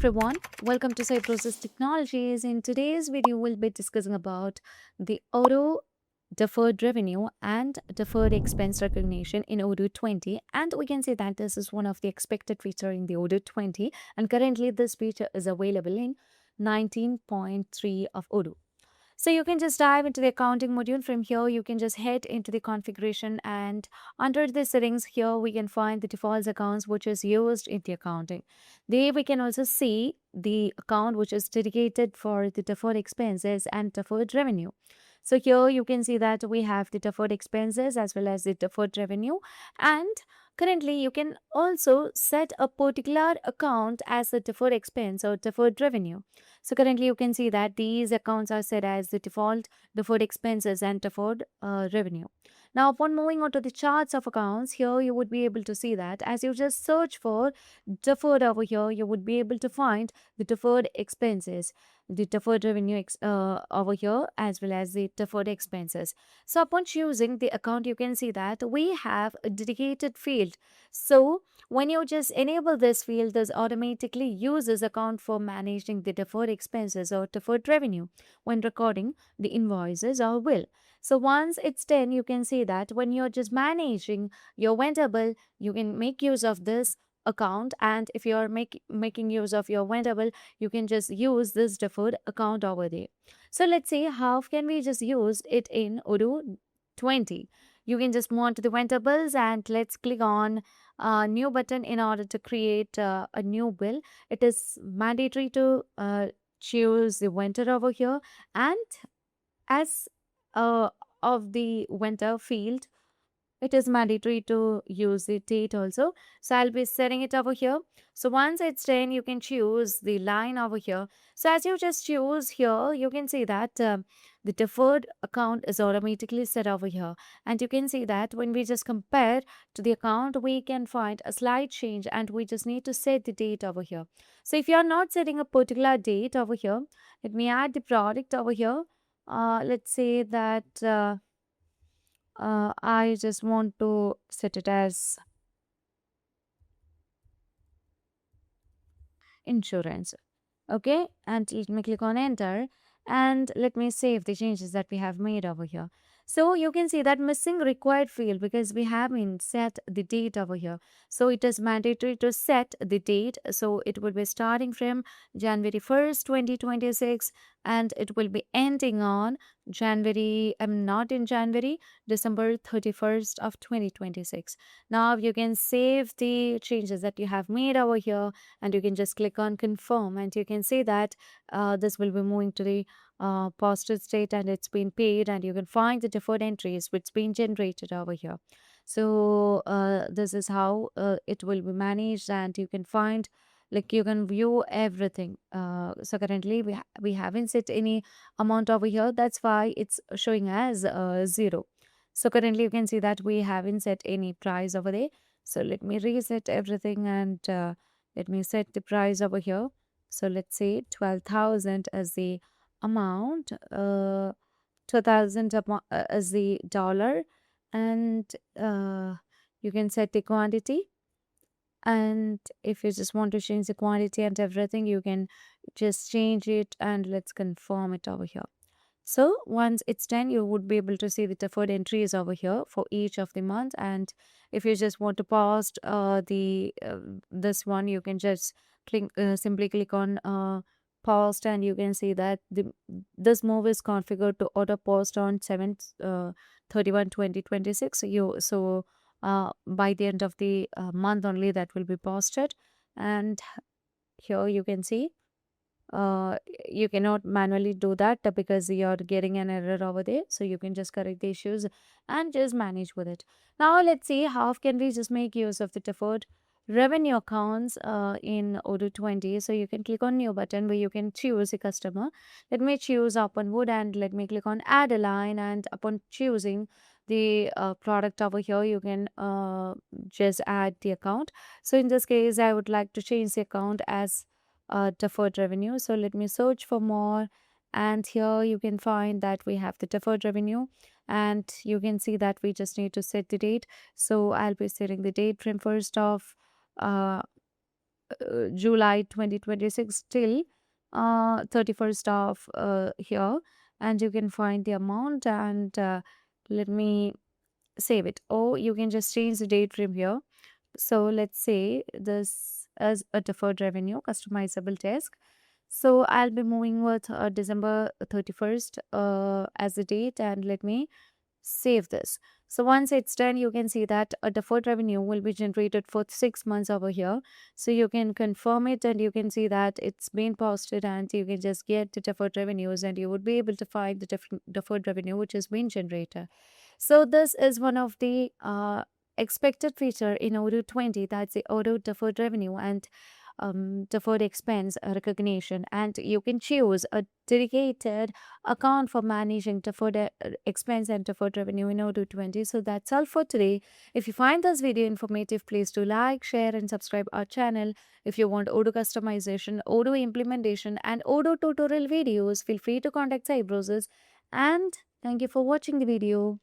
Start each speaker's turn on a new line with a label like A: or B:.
A: everyone, welcome to Cybrosys Technologies. In today's video, we'll be discussing about the auto deferred revenue and deferred expense recognition in Odoo 20. And we can say that this is one of the expected feature in the Odoo 20, and currently this feature is available in 19.3 of Odoo. So you can just dive into the accounting module. From here, you can just head into the configuration, and under the settings here, we can find the default accounts which is used in the accounting. There we can also see the account which is dedicated for the deferred expenses and deferred revenue. So here you can see that we have the deferred expenses as well as the deferred revenue, and currently you can also set a particular account as a deferred expense or deferred revenue. So currently you can see that these accounts are set as the default deferred expenses and deferred revenue. Now upon moving on to the charts of accounts, here you would be able to see that as you just search for deferred over here, you would be able to find the deferred expenses, the deferred revenue over here, as well as the deferred expenses. So upon choosing the account, you can see that we have a dedicated field. So when you just enable this field, this automatically uses account for managing the deferred expenses or deferred revenue when recording the invoices or bill. So once it's done, you can see that when you're just managing your vendor bill, you can make use of this account, and if you're making use of your vendor bill, you can just use this deferred account over there. So let's see how can we just use it in Odoo 20. You can just move on to the vendor bills, and let's click on new button in order to create a new bill. It is mandatory to choose the vendor over here, and as of the vendor field, it is mandatory to use the date also. So I'll be setting it over here. So once it's done, you can choose the line over here. So as you just choose here, you can see that the deferred account is automatically set over here. And you can see that when we just compare to the account, we can find a slight change, and we just need to set the date over here. So if you're not setting a particular date over here, let me add the product over here. Let's say that I just want to set it as insurance. Okay, and let me click on enter, and let me save the changes that we have made over here. So you can see that missing required field because we haven't set the date over here. So it is mandatory to set the date. So it will be starting from January 1st, 2026, and it will be ending on January, I'm not in January, December 31st of 2026. Now you can save the changes that you have made over here, and you can just click on confirm, and you can see that this will be moving to the posted state, and it's been paid, and you can find the deferred entries which been generated over here. So this is how it will be managed, and you can find, like, you can view everything. So currently we haven't set any amount over here, that's why it's showing as 0. So currently you can see that we haven't set any price over there. So let me reset everything, and let me set the price over here. So let's say 12,000 as the amount, 2,000 as the dollar, and you can set the quantity. And if you just want to change the quantity and everything, you can just change it, and let's confirm it over here. So once it's done, you would be able to see the deferred entries over here for each of the month. And if you just want to pause the this one, you can just simply click on paused, and you can see that this move is configured to auto post on 7th 31 2026. By the end of the month only that will be posted. And here you can see you cannot manually do that because you're getting an error over there. So you can just correct the issues and just manage with it. Now let's see how can we just make use of the deferred revenue accounts in Odoo 20. So you can click on new button where you can choose a customer. Let me choose Openwood, and let me click on add a line, and upon choosing the product over here, you can just add the account. So in this case, I would like to change the account as deferred revenue. So let me search for more, and here you can find that we have the deferred revenue, and you can see that we just need to set the date. So I'll be setting the date from 1st of July 2026 till 31st of here, and you can find the amount, and let me save it, or you can just change the date from here. So let's say this as a deferred revenue customizable task. So I'll be moving with December 31st as the date, and let me save this. So once it's done, you can see that a deferred revenue will be generated for 6 months over here. So you can confirm it, and you can see that it's been posted, and you can just get the deferred revenues, and you would be able to find the deferred revenue which has been generated. So this is one of the expected feature in Odoo 20, that's the Odoo deferred revenue and deferred expense recognition. And you can choose a dedicated account for managing deferred expense and deferred revenue in Odoo 20. So that's all for today. If you find this video informative, please do like, share, and subscribe our channel. If you want Odoo customization, Odoo implementation, and Odoo tutorial videos, feel free to contact Cybrosys. And thank you for watching the video.